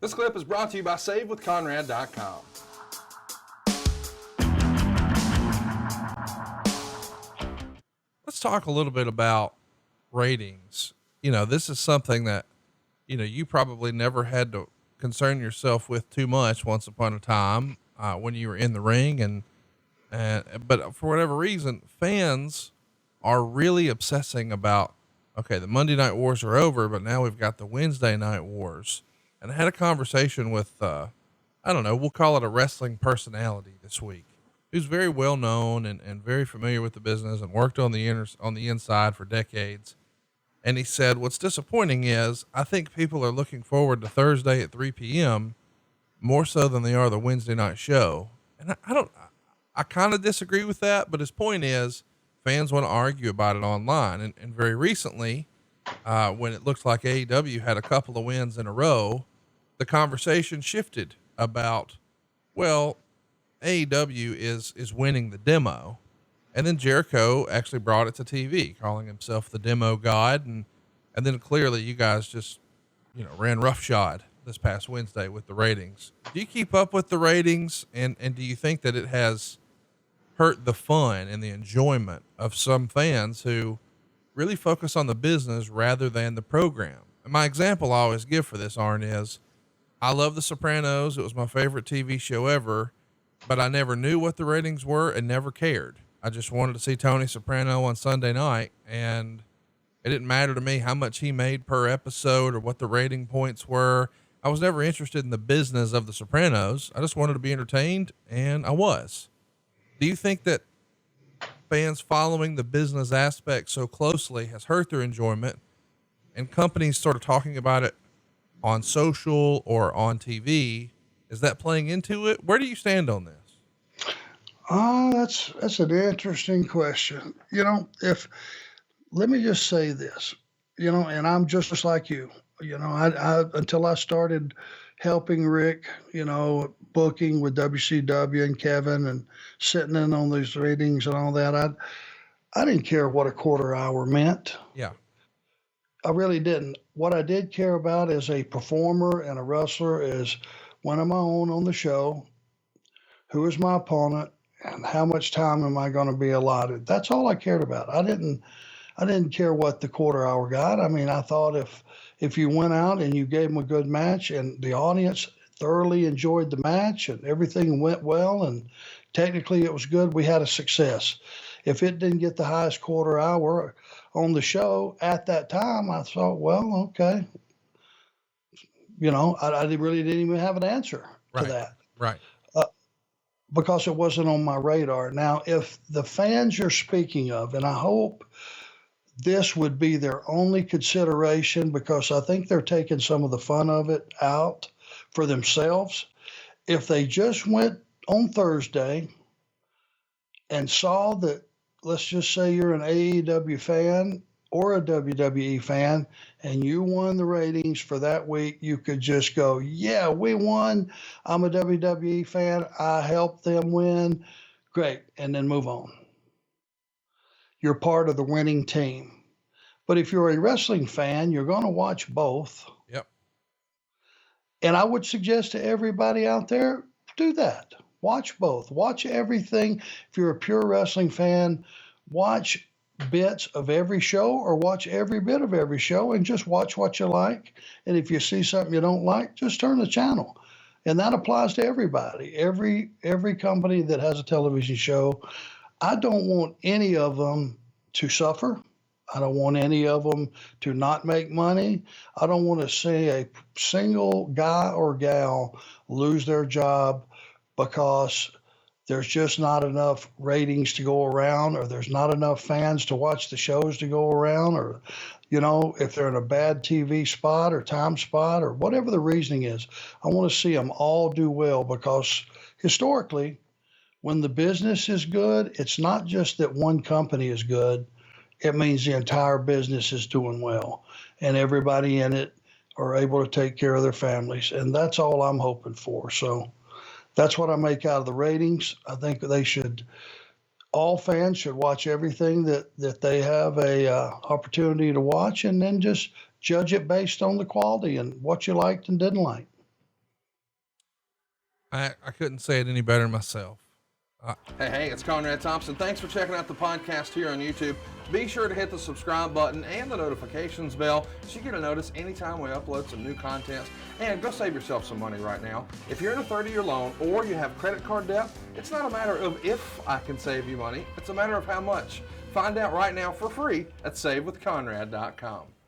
This clip is brought to you by SaveWithConrad.com. Let's talk a little bit about ratings. This is something that, you probably never had to concern yourself with too much once upon a time, when you were in the ring but for whatever reason, fans are really obsessing about, okay, the Monday Night Wars are over, but now we've got the Wednesday Night Wars. And I had a conversation with, we'll call it a wrestling personality this week, who's very well known and very familiar with the business and worked on the inside for decades. And he said, what's disappointing is I think people are looking forward to Thursday at 3 p.m. more so than they are the Wednesday night show. And I kind of disagree with that, but his point is fans want to argue about it online. And very recently, when it looks like AEW had a couple of wins in a row, the conversation shifted about, well, AEW is winning the demo. And then Jericho actually brought it to TV, calling himself the demo god. And then clearly you guys just, ran roughshod this past Wednesday with the ratings. Do you keep up with the ratings? And do you think that it has hurt the fun and the enjoyment of some fans who really focus on the business rather than the program? And my example I always give for this, Arn, is I love The Sopranos. It was my favorite TV show ever, but I never knew what the ratings were and never cared. I just wanted to see Tony Soprano on Sunday night, and it didn't matter to me how much he made per episode or what the rating points were. I was never interested in the business of The Sopranos. I just wanted to be entertained, and I was. Do you think that fans following the business aspect so closely has hurt their enjoyment, and companies sort of talking about it on social or on TV? Is that playing into it? Where do you stand on this? That's an interesting question. Let me just say this, and I'm just like you, I until I started helping Rick, booking with WCW and Kevin and sitting in on these ratings and all that, I didn't care what a quarter hour meant. Yeah. I really didn't. What I did care about as a performer and a wrestler is when am I on the show, who is my opponent, and how much time am I going to be allotted? That's all I cared about. I didn't care what the quarter hour got. I mean, I thought if you went out and you gave them a good match and the audience thoroughly enjoyed the match and everything went well and technically it was good, we had a success. If it didn't get the highest quarter hour on the show at that time, I thought, well, okay. I really didn't even have an answer to that. Right. Because it wasn't on my radar. Now, if the fans you're speaking of, and I hope this would be their only consideration, because I think they're taking some of the fun of it out for themselves. If they just went on Thursday and saw that, let's just say you're an AEW fan or a WWE fan, and you won the ratings for that week, you could just go, yeah, we won. I'm a WWE fan. I helped them win. Great. And then move on. You're part of the winning team. But if you're a wrestling fan, you're going to watch both. Yep. And I would suggest to everybody out there, do that. Watch both. Watch everything. If you're a pure wrestling fan, watch bits of every show or watch every bit of every show and just watch what you like. And if you see something you don't like, just turn the channel. And that applies to everybody. Every company that has a television show, I don't want any of them to suffer. I don't want any of them to not make money. I don't want to see a single guy or gal lose their job because there's just not enough ratings to go around, or there's not enough fans to watch the shows to go around, or, if they're in a bad TV spot or time spot or whatever the reasoning is. I want to see them all do well, because historically, when the business is good, it's not just that one company is good. It means the entire business is doing well and everybody in it are able to take care of their families. And that's all I'm hoping for. So that's what I make out of the ratings. I think all fans should watch everything that they have a opportunity to watch, and then just judge it based on the quality and what you liked and didn't like. I couldn't say it any better myself. Hey, it's Conrad Thompson. Thanks for checking out the podcast here on YouTube. Be sure to hit the subscribe button and the notifications bell so you get a notice anytime we upload some new content. And go save yourself some money right now. If you're in a 30-year loan or you have credit card debt, it's not a matter of if I can save you money. It's a matter of how much. Find out right now for free at SaveWithConrad.com.